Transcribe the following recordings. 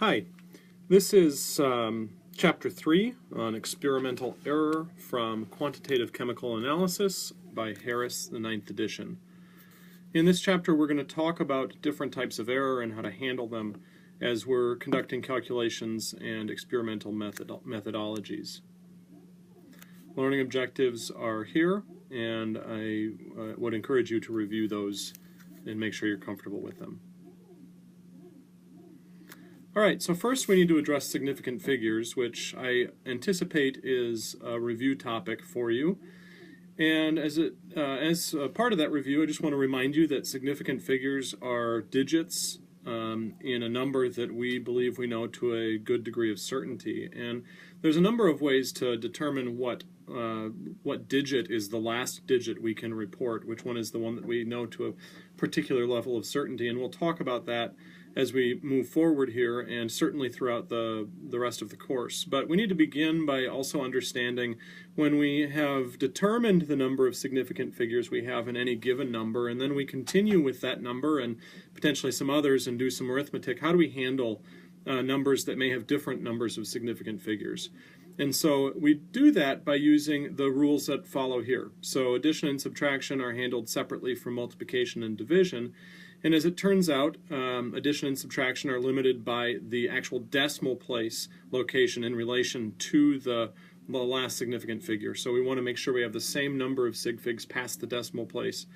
Hi, this is Chapter 3 on experimental error from quantitative chemical analysis by Harris, the 9th edition. In this chapter we're going to talk about different types of error and how to handle them as we're conducting calculations and experimental methodologies. Learning objectives are here, and I would encourage you to review those and make sure you're comfortable with them. Alright, so first we need to address significant figures, which I anticipate is a review topic for you. And as a part of that review, I just want to remind you that significant figures are digits in a number that we believe we know to a good degree of certainty. And there's a number of ways to determine what digit is the last digit we can report, which one is the one that we know to a particular level of certainty. And we'll talk about that as we move forward here, and certainly throughout the rest of the course. But we need to begin by also understanding when we have determined the number of significant figures we have in any given number, and then we continue with that number and potentially some others and do some arithmetic, how do we handle numbers that may have different numbers of significant figures? And so we do that by using the rules that follow here. So addition and subtraction are handled separately from multiplication and division. And as it turns out, addition and subtraction are limited by the actual decimal place location in relation to the last significant figure. So we want to make sure we have the same number of sig figs past the decimal place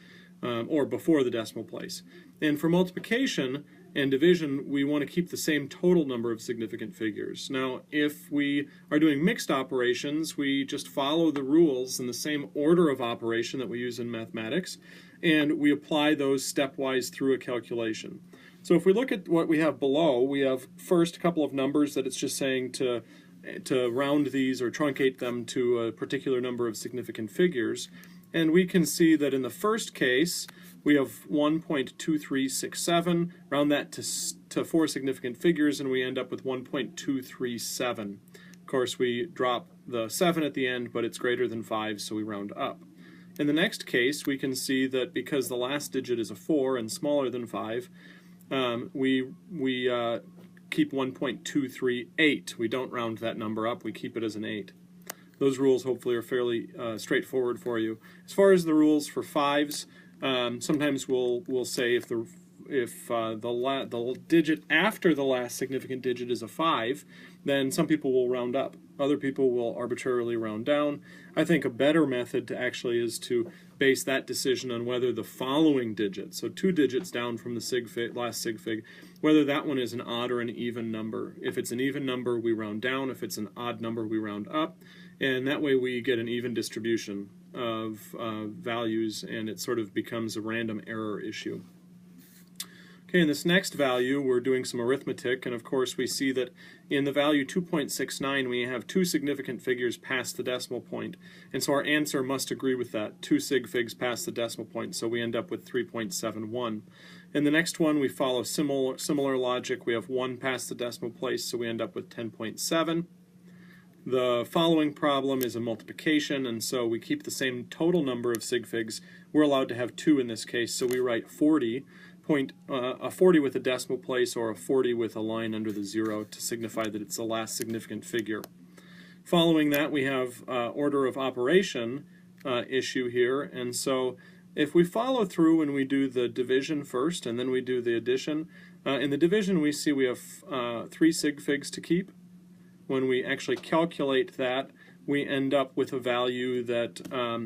or before the decimal place. And for multiplication and division, we want to keep the same total number of significant figures. Now, if we are doing mixed operations, we just follow the rules in the same order of operation that we use in mathematics, and we apply those stepwise through a calculation. So if we look at what we have below, we have first a couple of numbers that it's just saying to round these or truncate them to a particular number of significant figures. And we can see that in the first case, we have 1.2367, round that to 4 significant figures, and we end up with 1.237. Of course, we drop the 7 at the end, but it's greater than 5, so we round up. In the next case, we can see that because the last digit is a 4 and smaller than 5, we keep 1.238. We don't round that number up, we keep it as an 8. Those rules hopefully are fairly straightforward for you. As far as the rules for 5s, sometimes we'll say if the digit after the last significant digit is a 5, then some people will round up. Other people will arbitrarily round down. I think a better method is to base that decision on whether the following digit, so 2 digits down from the last sig fig, whether that one is an odd or an even number. If it's an even number, we round down. If it's an odd number, we round up. And that way we get an even distribution of values, and it sort of becomes a random error issue. Okay, in this next value, we're doing some arithmetic, and of course we see that in the value 2.69 we have 2 significant figures past the decimal point, and so our answer must agree with that, 2 sig figs past the decimal point, so we end up with 3.71. In the next one we follow similar logic. We have 1 past the decimal place, so we end up with 10.7. The following problem is a multiplication, and so we keep the same total number of sig figs. We're allowed to have 2 in this case, so we write 40. A 40 with a decimal place or a 40 with a line under the 0 to signify that it's the last significant figure. Following that, we have order of operation issue here, and so if we follow through and we do the division first and then we do the addition, in the division we see we have 3 sig figs to keep. When we actually calculate that, we end up with a value that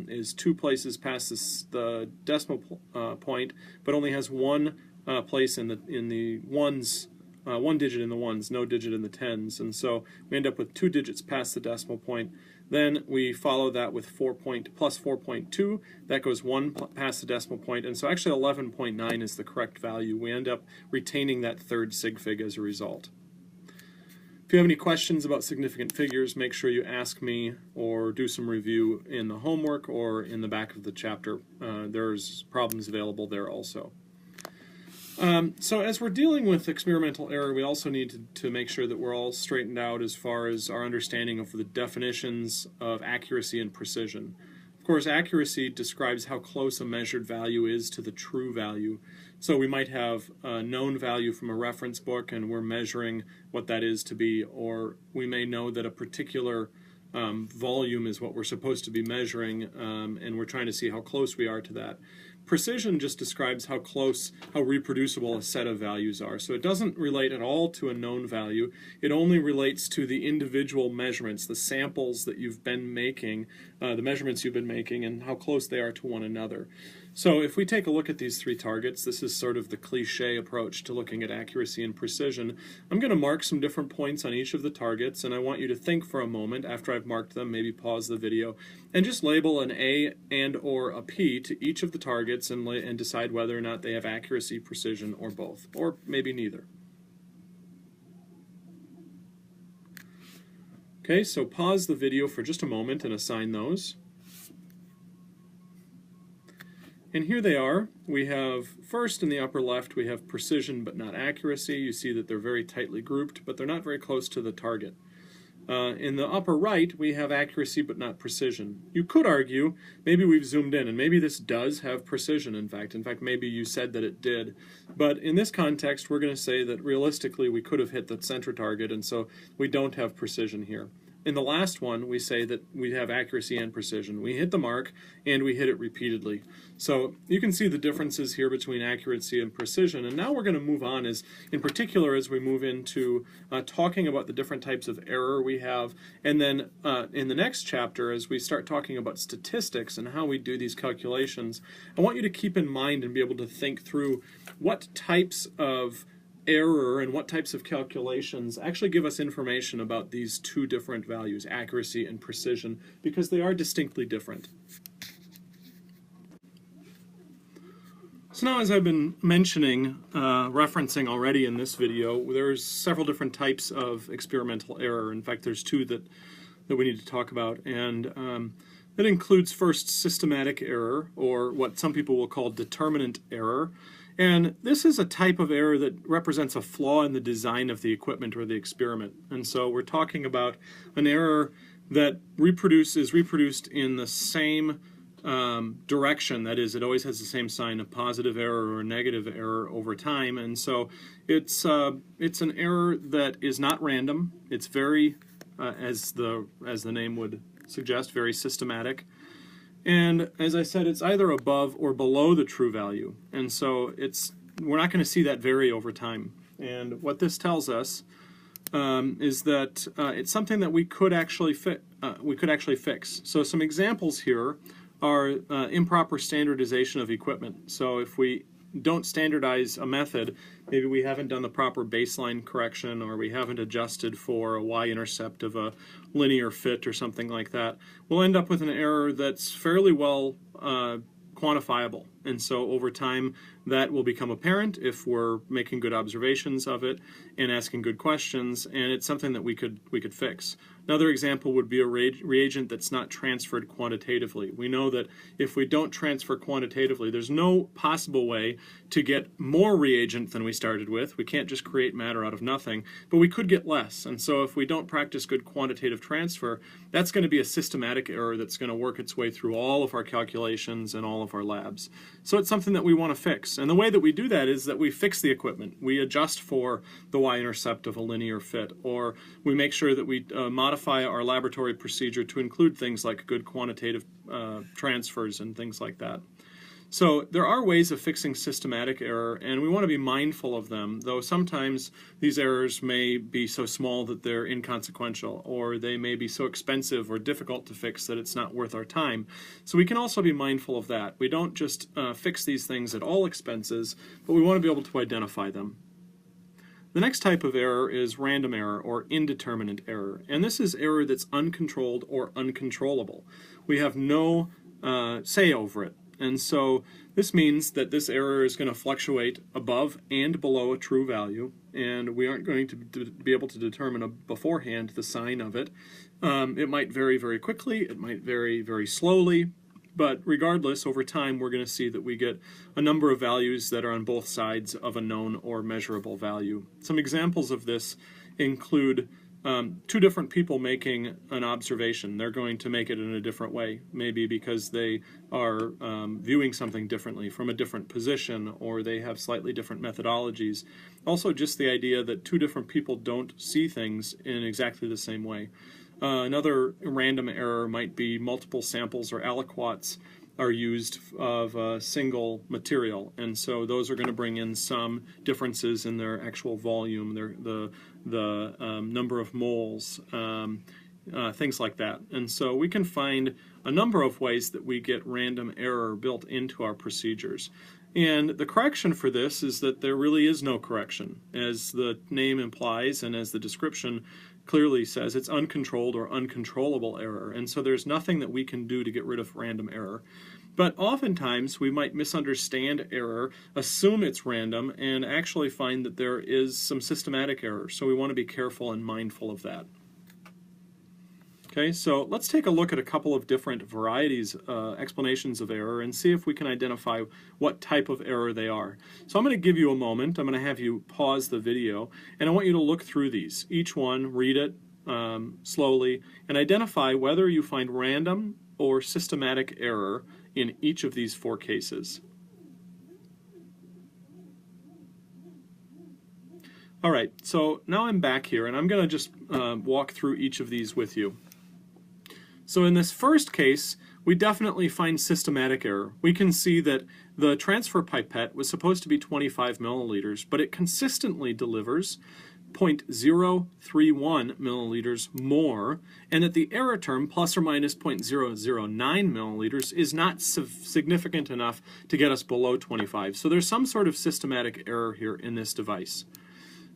is 2 places past the decimal point, but only has 1 place in the ones, 1 digit in the ones, no digit in the tens, and so we end up with 2 digits past the decimal point. Then we follow that with plus 4.2. That goes 1 past the decimal point, and so actually 11.9 is the correct value. We end up retaining that third sig fig as a result. If you have any questions about significant figures, make sure you ask me or do some review in the homework or in the back of the chapter. There's problems available there also. So as we're dealing with experimental error, we also need to make sure that we're all straightened out as far as our understanding of the definitions of accuracy and precision. Of course, accuracy describes how close a measured value is to the true value. So we might have a known value from a reference book and we're measuring what that is to be, or we may know that a particular volume is what we're supposed to be measuring, and we're trying to see how close we are to that. Precision just describes how close, how reproducible a set of values are. So it doesn't relate at all to a known value. It only relates to the individual measurements, the samples that you've been making, the measurements you've been making, and how close they are to one another. So if we take a look at these three targets, this is sort of the cliche approach to looking at accuracy and precision. I'm going to mark some different points on each of the targets, and I want you to think for a moment after I've marked them, maybe pause the video, and just label an A and or a P to each of the targets and decide whether or not they have accuracy, precision, or both, or maybe neither. Okay, so pause the video for just a moment and assign those. And here they are. We have, first in the upper left, we have precision but not accuracy. You see that they're very tightly grouped, but they're not very close to the target. In the upper right, we have accuracy but not precision. You could argue, maybe we've zoomed in, and maybe this does have precision, in fact. In fact, maybe you said that it did. But in this context, we're going to say that realistically we could have hit the center target, and so we don't have precision here. In the last one, we say that we have accuracy and precision. We hit the mark, and we hit it repeatedly. So you can see the differences here between accuracy and precision. And now we're going to move on, in particular, as we move into talking about the different types of error we have. And then in the next chapter, as we start talking about statistics and how we do these calculations, I want you to keep in mind and be able to think through what types of error and what types of calculations actually give us information about these two different values, accuracy and precision, because they are distinctly different. So now, as I've been mentioning, referencing already in this video, there's several different types of experimental error. In fact, there's two that we need to talk about, and that includes first systematic error, or what some people will call determinant error. And this is a type of error that represents a flaw in the design of the equipment or the experiment. And so we're talking about an error that is reproduced in the same direction. That is, it always has the same sign, a positive error or a negative error over time. And so it's an error that is not random. It's very, as the name would suggest, very systematic. And as I said, it's either above or below the true value. And so we're not going to see that vary over time. And what this tells us is that it's something that we could actually fix. So some examples here are improper standardization of equipment. So if we don't standardize a method, maybe we haven't done the proper baseline correction, or we haven't adjusted for a y-intercept of a linear fit or something like that, we'll end up with an error that's fairly well quantifiable. And so over time, that will become apparent if we're making good observations of it and asking good questions, and it's something that we could fix. Another example would be a reagent that's not transferred quantitatively. We know that if we don't transfer quantitatively, there's no possible way to get more reagent than we started with. We can't just create matter out of nothing, but we could get less. And so if we don't practice good quantitative transfer, that's going to be a systematic error that's going to work its way through all of our calculations and all of our labs. So it's something that we want to fix. And the way that we do that is that we fix the equipment. We adjust for the y-intercept of a linear fit, or we make sure that we modify our laboratory procedure to include things like good quantitative transfers and things like that. So there are ways of fixing systematic error, and we want to be mindful of them, though sometimes these errors may be so small that they're inconsequential, or they may be so expensive or difficult to fix that it's not worth our time. So we can also be mindful of that. We don't just fix these things at all expenses, but we want to be able to identify them. The next type of error is random error, or indeterminate error, and this is error that's uncontrolled or uncontrollable. We have no say over it. And so this means that this error is going to fluctuate above and below a true value, and we aren't going to be able to determine beforehand the sign of it. It might vary very quickly, it might vary very slowly, but regardless, over time we're going to see that we get a number of values that are on both sides of a known or measurable value. Some examples of this include two different people making an observation. They're going to make it in a different way, maybe because they are viewing something differently from a different position, or they have slightly different methodologies. Also, just the idea that two different people don't see things in exactly the same way. Another random error might be multiple samples or aliquots are used of a single material, and so those are going to bring in some differences in their actual volume, the number of moles, things like that. And so we can find a number of ways that we get random error built into our procedures. And the correction for this is that there really is no correction. As the name implies and as the description clearly says, it's uncontrolled or uncontrollable error. And so there's nothing that we can do to get rid of random error. But oftentimes we might misunderstand error, assume it's random, and actually find that there is some systematic error. So we want to be careful and mindful of that. Okay, so let's take a look at a couple of different varieties, explanations of error, and see if we can identify what type of error they are. So I'm going to give you a moment. I'm going to have you pause the video, and I want you to look through these. Each one, read it slowly, and identify whether you find random or systematic error in each of these four cases. All right, so now I'm back here, and I'm going to just walk through each of these with you. So in this first case, we definitely find systematic error. We can see that the transfer pipette was supposed to be 25 milliliters, but it consistently delivers 0.031 milliliters more, and that the error term, plus or minus 0.009 milliliters, is not significant enough to get us below 25. So there's some sort of systematic error here in this device.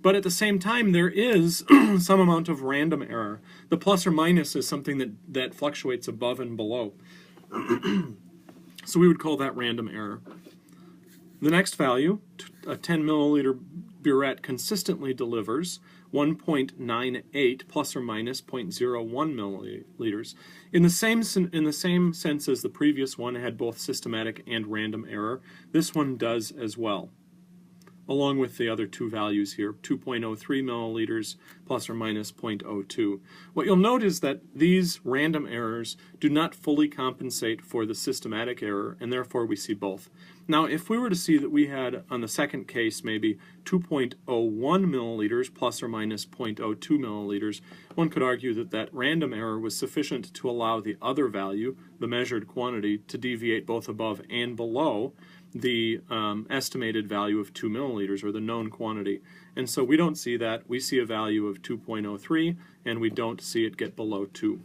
But at the same time, there is some amount of random error. The plus or minus is something that fluctuates above and below. So we would call that random error. The next value, a 10 milliliter burette, consistently delivers 1.98 plus or minus 0.01 milliliters. In the same sense as the previous one had both systematic and random error, this one does as well, along with the other two values here, 2.03 milliliters plus or minus 0.02. What you'll note is that these random errors do not fully compensate for the systematic error, and therefore we see both. Now, if we were to see that we had, on the second case, maybe 2.01 milliliters plus or minus 0.02 milliliters, one could argue that that random error was sufficient to allow the other value, the measured quantity, to deviate both above and below the estimated value of 2 milliliters, or the known quantity. And so we don't see that. We see a value of 2.03, and we don't see it get below 2.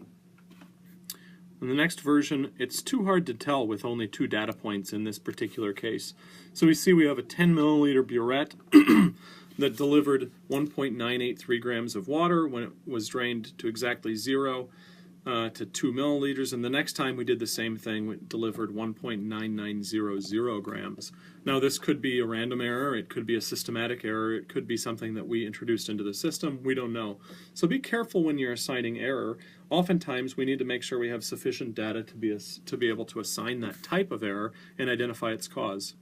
In the next version, it's too hard to tell with only two data points in this particular case. So we see we have a 10 milliliter burette that delivered 1.983 grams of water when it was drained to exactly 0 to 2 milliliters, and the next time we did the same thing, we delivered 1.9900 grams. Now this could be a random error, it could be a systematic error, it could be something that we introduced into the system, we don't know. So be careful when you're assigning error. Oftentimes we need to make sure we have sufficient data to be able to assign that type of error and identify its cause.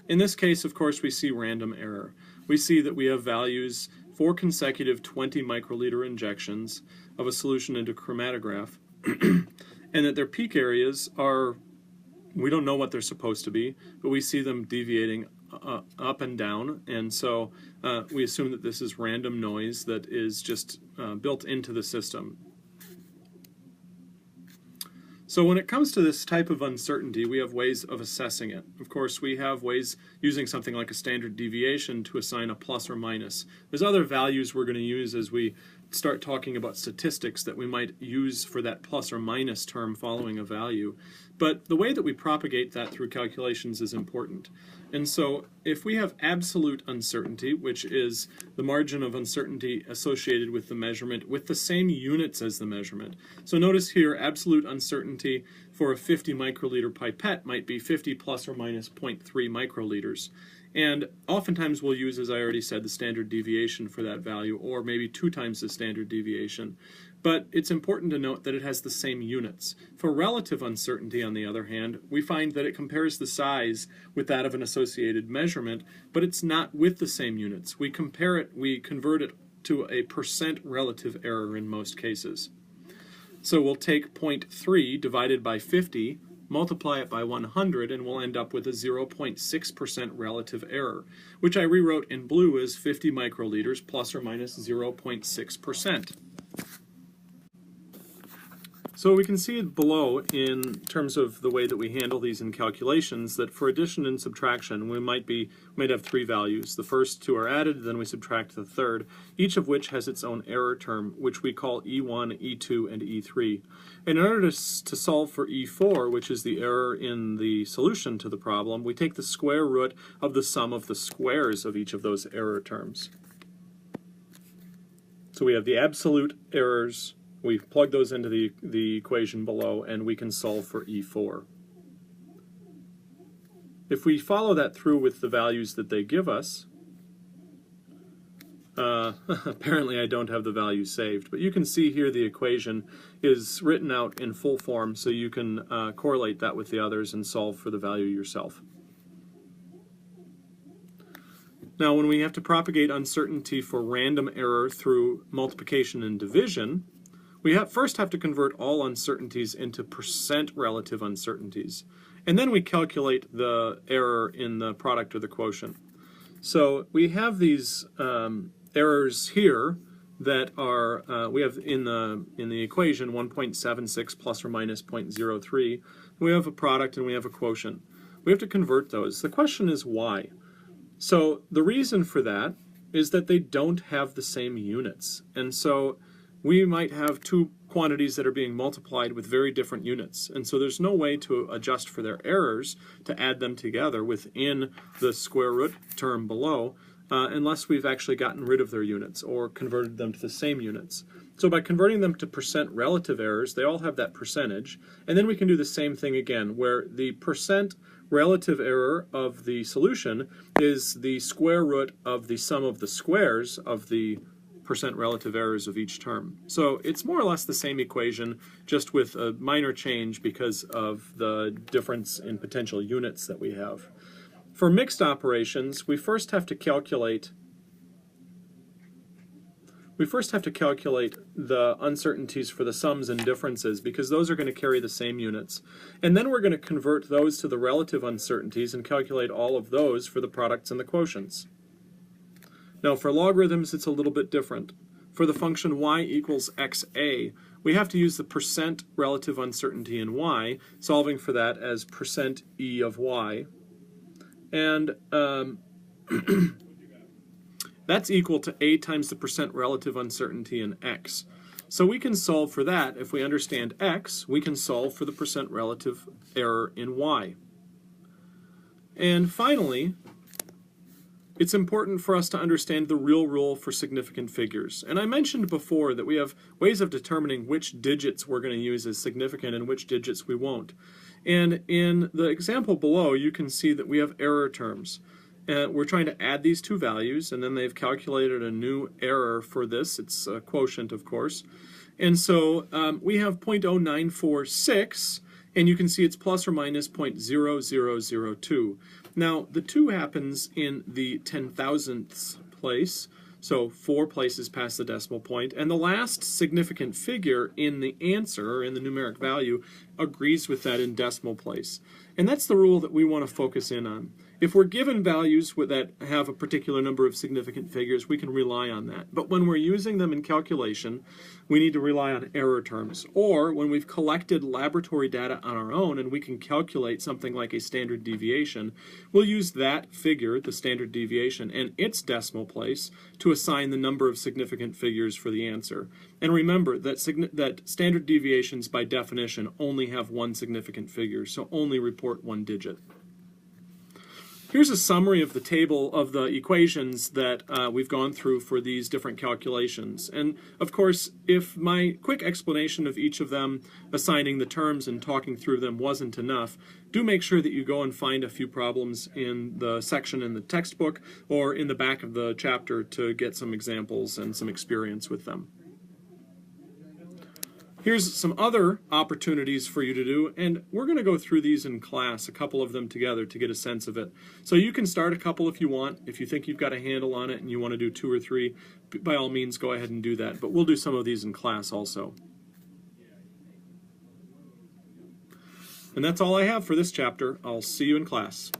In this case, of course, we see random error. We see that we have values, 4 consecutive 20 microliter injections of a solution into chromatograph, and that their peak areas are, we don't know what they're supposed to be, but we see them deviating up and down, and so we assume that this is random noise that is just built into the system. So when it comes to this type of uncertainty, we have ways of assessing it. Of course, we have ways using something like a standard deviation to assign a plus or minus. There's other values we're going to use as we start talking about statistics that we might use for that plus or minus term following a value. But the way that we propagate that through calculations is important. And so if we have absolute uncertainty, which is the margin of uncertainty associated with the measurement with the same units as the measurement. So notice here, absolute uncertainty for a 50 microliter pipette might be 50 plus or minus 0.3 microliters. And oftentimes we'll use, as I already said, the standard deviation for that value, or maybe 2 times the standard deviation. But it's important to note that it has the same units. For relative uncertainty, on the other hand, we find that it compares the size with that of an associated measurement, but it's not with the same units. We compare it, we convert it to a percent relative error in most cases. So we'll take 0.3 divided by 50, multiply it by 100, and we'll end up with a 0.6% relative error, which I rewrote in blue as 50 microliters plus or minus 0.6%. So we can see it below in terms of the way that we handle these in calculations that for addition and subtraction we might have three values. The first two are added, then we subtract the third, each of which has its own error term, which we call E1, E2, and E3. And in order to solve for E4, which is the error in the solution to the problem, we take the square root of the sum of the squares of each of those error terms. So we have the absolute errors. We plug those into the equation below, and we can solve for E4. If we follow that through with the values that they give us, apparently I don't have the values saved, but you can see here the equation is written out in full form, so you can correlate that with the others and solve for the value yourself. Now, when we have to propagate uncertainty for random error through multiplication and division, we first have to convert all uncertainties into percent relative uncertainties, and then we calculate the error in the product or the quotient. So we have these errors here that are, we have in the equation 1.76 plus or minus 0.03. We have a product and we have a quotient. We have to convert those. The question is why? So the reason for that is that they don't have the same units, and so we might have two quantities that are being multiplied with very different units, and so there's no way to adjust for their errors to add them together within the square root term below unless we've actually gotten rid of their units or converted them to the same units. So by converting them to percent relative errors, they all have that percentage, and then we can do the same thing again, where the percent relative error of the solution is the square root of the sum of the squares of the percent relative errors of each term. So it's more or less the same equation, just with a minor change because of the difference in potential units that we have. For mixed operations, we first have to calculate the uncertainties for the sums and differences, because those are going to carry the same units. And then we're going to convert those to the relative uncertainties and calculate all of those for the products and the quotients. Now for logarithms, it's a little bit different. For the function y equals xa, we have to use the percent relative uncertainty in y, solving for that as percent e of y. And that's equal to a times the percent relative uncertainty in x. So we can solve for that. If we understand x, we can solve for the percent relative error in y. And finally, it's important for us to understand the real rule for significant figures. And I mentioned before that we have ways of determining which digits we're going to use as significant and which digits we won't. And in the example below, you can see that we have error terms. We're trying to add these two values, and then they've calculated a new error for this. It's a quotient, of course. And so we have 0.0946, and you can see it's plus or minus 0.0002. Now, the 2 happens in the 10,000th place, so 4 places past the decimal point, and the last significant figure in the answer, or in the numeric value, agrees with that in decimal place. And that's the rule that we want to focus in on. If we're given values that have a particular number of significant figures, we can rely on that. But when we're using them in calculation, we need to rely on error terms. Or when we've collected laboratory data on our own and we can calculate something like a standard deviation, we'll use that figure, the standard deviation, and its decimal place to assign the number of significant figures for the answer. And remember that standard deviations, by definition, only have one significant figure, so only report one digit. Here's a summary of the table of the equations that we've gone through for these different calculations. And of course, if my quick explanation of each of them, assigning the terms and talking through them wasn't enough, do make sure that you go and find a few problems in the section in the textbook or in the back of the chapter to get some examples and some experience with them. Here's some other opportunities for you to do, and we're going to go through these in class, a couple of them together to get a sense of it. So you can start a couple if you want. If you think you've got a handle on it and you want to do 2 or 3, by all means go ahead and do that. But we'll do some of these in class also. And that's all I have for this chapter. I'll see you in class.